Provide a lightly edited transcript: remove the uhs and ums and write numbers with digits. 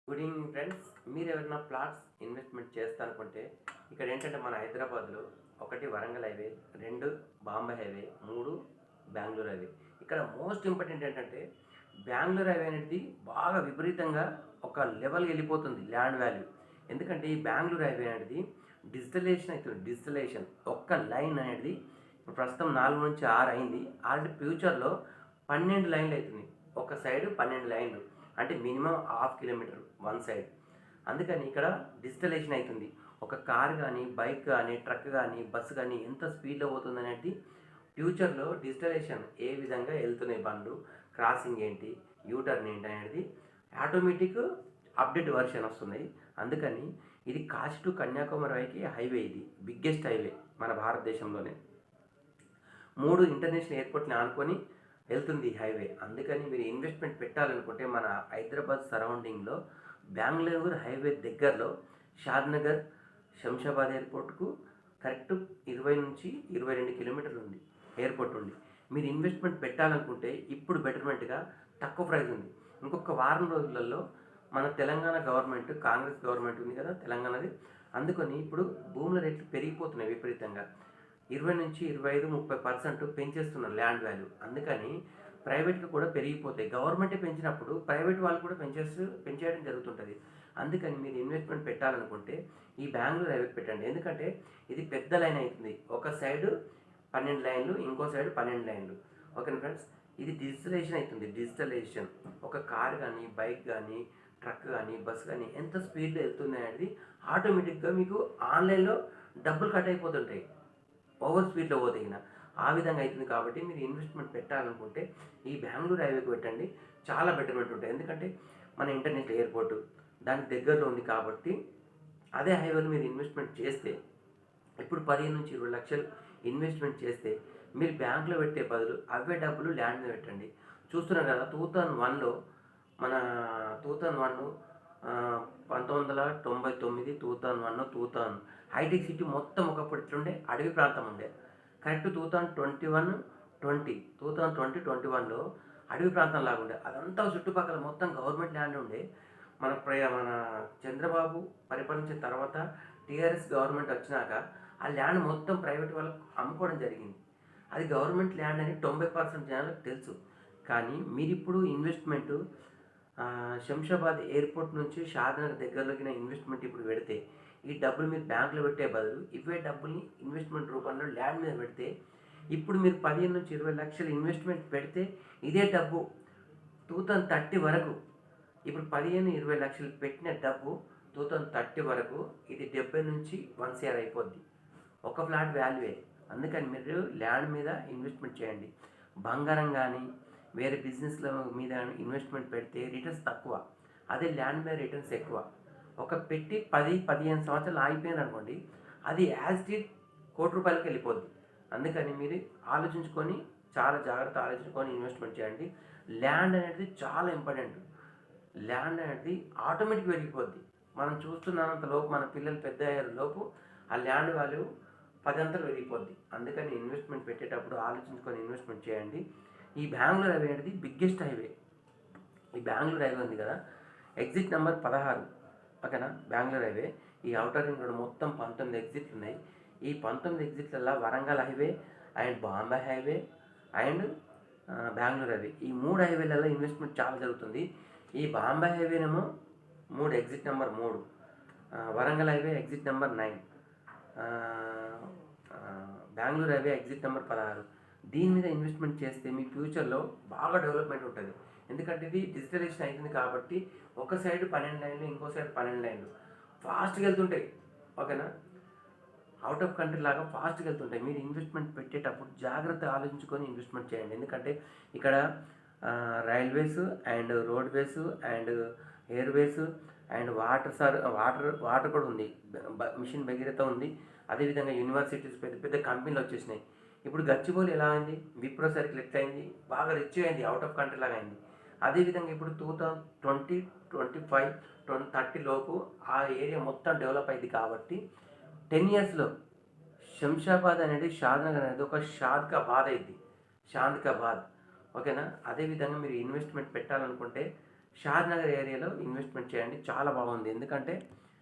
Good evening friends. మీరు ఎవరైనా plots investment చేస్తారనుకుంటే ఇక్కడ ఏంటంటే మన హైదరాబాద్లో ఒకటి Warangal highway, 2 Bombay highway, 3 Bengaluru highway. ఇక్కడ మోస్ట్ ఇంపార్టెంట్ ఏంటంటే బెంగళూరు హైవే అనేది బాగా విపరీతంగా ఒక లెవెల్కి వెళ్ళిపోతుంది ల్యాండ్ వాల్యూ. ఎందుకంటే ఈ బెంగళూరు హైవే అనేది డిజిటలైజేషన్ అవుతుంది. డిజిటలైజేషన్ ఒక్క లైన్ అనేది ఇప్పుడు ప్రస్తుతం 4 నుంచి 6 అయింది. ఆల్రెడీ ఫ్యూచర్లో 12 లైన్లు అవుతుంది. ఒక సైడ్ 12 లైన్లు అంటే minimum half kilometre one side. అందుకని ఇక్కడ డిజిటలైజేషన్ అవుతుంది. ఒక కార్ కానీ, బైక్ కానీ, ట్రక్ కానీ, బస్సు కానీ ఎంత స్పీడ్లో పోతుంది అనేది ఫ్యూచర్లో డిజిటలైజేషన్ ఏ విధంగా వెళ్తున్నాయి బండ్లు, క్రాసింగ్ ఏంటి, యూటర్న్ ఏంటి అనేది ఆటోమేటిక్ అప్డేట్ వర్షన్ వస్తున్నాయి. అందుకని ఇది కాశీ టు కన్యాకుమారి వైకి హైవే, ఇది బిగ్గెస్ట్ హైవే మన భారతదేశంలోనే. 3 ఇంటర్నేషనల్ ఎయిర్పోర్ట్ని ఆనుకొని వెళ్తుంది ఈ హైవే. అందుకని మీరు ఇన్వెస్ట్మెంట్ పెట్టాలనుకుంటే మన హైదరాబాద్ సరౌండింగ్లో బెంగళూరు హైవే దగ్గరలో షాద్నగర్, శంషాబాద్ ఎయిర్పోర్ట్కు కరెక్ట్ 20 నుంచి 22 కిలోమీటర్లు ఉంది ఎయిర్పోర్ట్ ఉంది. మీరు ఇన్వెస్ట్మెంట్ పెట్టాలనుకుంటే ఇప్పుడు బెటర్మెంట్గా తక్కువ ప్రైస్ ఉంది. ఇంకొక వారం రోజులలో మన తెలంగాణ గవర్నమెంట్, కాంగ్రెస్ గవర్నమెంట్ ఉంది కదా తెలంగాణది, అందుకని ఇప్పుడు భూముల రేట్లు పెరిగిపోతున్నాయి విపరీతంగా. 20 నుంచి 25-30% పెంచేస్తున్నారు ల్యాండ్ వాల్యూ. అందుకని ప్రైవేట్గా కూడా పెరిగిపోతాయి. గవర్నమెంటే పెంచినప్పుడు ప్రైవేట్ వాళ్ళు కూడా పెంచేయడం జరుగుతుంటుంది. అందుకని మీరు ఇన్వెస్ట్మెంట్ పెట్టాలనుకుంటే ఈ బెంగళూరు హైవేకి పెట్టండి. ఎందుకంటే ఇది పెద్ద లైన్ అవుతుంది. ఒక సైడు 12 లైన్లు, ఇంకో సైడ్ 12 లైన్లు. ఓకేనా ఫ్రెండ్స్, ఇది డిజిటలైజేషన్ అవుతుంది. డిజిటలైజేషన్ ఒక కార్ కానీ, బైక్ కానీ, ట్రక్ కానీ, బస్ కానీ ఎంత స్పీడ్లో వెళ్తుంది అనేది ఆటోమేటిక్గా మీకు ఆన్లైన్లో డబ్బులు కట్ అయిపోతుంటాయి ఓవర్ స్పీడ్లో పోతగిన. ఆ విధంగా అవుతుంది. కాబట్టి మీరు ఇన్వెస్ట్మెంట్ పెట్టాలనుకుంటే ఈ బెంగళూరు హైవేకి పెట్టండి, చాలా బెటర్మెంట్ ఉంటాయి. ఎందుకంటే మన ఇంటర్నేషనల్ ఎయిర్పోర్టు దానికి దగ్గరలో ఉంది. కాబట్టి అదే హైవేలో మీరు ఇన్వెస్ట్మెంట్ చేస్తే ఇప్పుడు 15 నుంచి 20 లక్షలు ఇన్వెస్ట్మెంట్ చేస్తే మీరు బ్యాంకులో పెట్టే బదులు అవే డబ్బులు ల్యాండ్ మీద పెట్టండి. చూస్తున్నారు కదా 2001లో మన 2001 1999, 2001, 2000 హైటెక్ సిటీ మొత్తం ఒకప్పుడు ఇట్లుండే అడవి ప్రాంతం ఉండే. కరెక్ట్ 2021లో అడవి ప్రాంతం లాగా ఉండే. అదంతా చుట్టుపక్కల మొత్తం గవర్నమెంట్ ల్యాండ్ ఉండే. మన చంద్రబాబు పరిపాలించిన తర్వాత టీఆర్ఎస్ గవర్నమెంట్ వచ్చినాక ఆ ల్యాండ్ మొత్తం ప్రైవేట్ వాళ్ళకు అమ్ముకోవడం జరిగింది. అది గవర్నమెంట్ ల్యాండ్ అని 90% జనాలకు తెలుసు. కానీ మీరు ఇప్పుడు ఇన్వెస్ట్మెంటు శంషాబాద్ ఎయిర్పోర్ట్ నుంచి షాద్నగర్ దగ్గరలోకి ఇన్వెస్ట్మెంట్ ఇప్పుడు పెడితే ఈ డబ్బులు మీరు బ్యాంకులో పెట్టే బదులు ఇవే డబ్బుల్ని ఇన్వెస్ట్మెంట్ రూపంలో ల్యాండ్ మీద పెడితే ఇప్పుడు మీరు 15 నుంచి 20 లక్షలు ఇన్వెస్ట్మెంట్ పెడితే ఇదే డబ్బు 2030 వరకు, ఇప్పుడు 15-20 లక్షలు పెట్టిన డబ్బు 2030 వరకు ఇది 70 నుంచి 1 CR అయిపోద్ది ఒక ఫ్లాట్ వాల్యూయే. అందుకని మీరు ల్యాండ్ మీద ఇన్వెస్ట్మెంట్ చేయండి. బంగారం కానీ వేరే బిజినెస్ల మీద ఇన్వెస్ట్మెంట్ పెడితే రిటర్న్స్ తక్కువ, అదే ల్యాండ్ మీద రిటర్న్స్ ఎక్కువ. ఒక పెట్టి 10-15 సంవత్సరాలు ఆగిపోయింది అనుకోండి, అది యాజ్ ఇట్ ₹1,00,00,000 వెళ్ళిపోద్ది. అందుకని మీరు ఆలోచించుకొని, చాలా జాగ్రత్త ఆలోచించుకొని ఇన్వెస్ట్మెంట్ చేయండి. ల్యాండ్ అనేది చాలా ఇంపార్టెంట్. ల్యాండ్ అనేది ఆటోమేటిక్ పెరిగిపోద్ది. మనం చూస్తున్నంత లోపు మన పిల్లలు పెద్ద అయ్యే లోపు ఆ ల్యాండ్ వాల్యూ 10 అంతలు పెరిగిపోద్ది. అందుకని ఇన్వెస్ట్మెంట్ పెట్టేటప్పుడు ఆలోచించుకొని ఇన్వెస్ట్మెంట్ చేయండి. ఈ బెంగళూరు హైవే అనేది బిగ్గెస్ట్ హైవే. ఈ బెంగళూరు హైవే ఉంది కదా, ఎగ్జిట్ నెంబర్ 16, ఓకేనా. బెంగళూరు హైవే ఈ అవుటర్ రింగ్ రోడ్ మొత్తం 19 ఎగ్జిట్లు ఉన్నాయి. ఈ 19 ఎగ్జిట్లలో Warangal highway and Bombay highway and Bengaluru highway, ఈ 3 హైవేలలో ఇన్వెస్ట్మెంట్ చాలా జరుగుతుంది. ఈ బాంబే హైవేనేమో 3 exit number 3, Warangal highway exit number 9, Bengaluru highway exit number 16. దీని మీద ఇన్వెస్ట్మెంట్ చేస్తే మీ ఫ్యూచర్లో బాగా డెవలప్మెంట్ ఉంటుంది. ఎందుకంటే ఇది డిజిటలైజేషన్ అవుతుంది కాబట్టి ఒక సైడ్ 12 లైన్లు, ఇంకో సైడ్ 12 లైన్లు ఫాస్ట్గా వెళ్తుంటాయి, ఓకేనా. అవుట్ ఆఫ్ కంట్రీ లాగా ఫాస్ట్గా వెళ్తుంటాయి. మీరు ఇన్వెస్ట్మెంట్ పెట్టేటప్పుడు జాగ్రత్తగా ఆలోచించుకొని ఇన్వెస్ట్మెంట్ చేయండి. ఎందుకంటే ఇక్కడ railways and roadways and Airways and water కూడా ఉంది. మిషన్ భగీరథ ఉంది. అదేవిధంగా యూనివర్సిటీస్, పెద్ద పెద్ద కంపెనీలు వచ్చేసినాయి. ఇప్పుడు గచ్చిబౌలి ఎలా అయింది, విప్రో సర్కిల్ ఎట్లా అయింది, బాగా రిచ్ అయింది, అవుట్ ఆఫ్ కంట్రీ లాగా అయింది. అదేవిధంగా ఇప్పుడు 2020, 25, 2030 లోపు ఆ ఏరియా మొత్తం డెవలప్ అయింది. కాబట్టి 10 ఇయర్స్లో శంషాబాద్ అనేది, షాద్నగర్ అనేది ఒక షాద్కాబాద్ అయింది, షాద్కాబాద్, ఓకేనా. అదేవిధంగా మీరు ఇన్వెస్ట్మెంట్ పెట్టాలనుకుంటే షాద్ నగర్ ఏరియాలో ఇన్వెస్ట్మెంట్ చేయండి, చాలా బాగుంది. ఎందుకంటే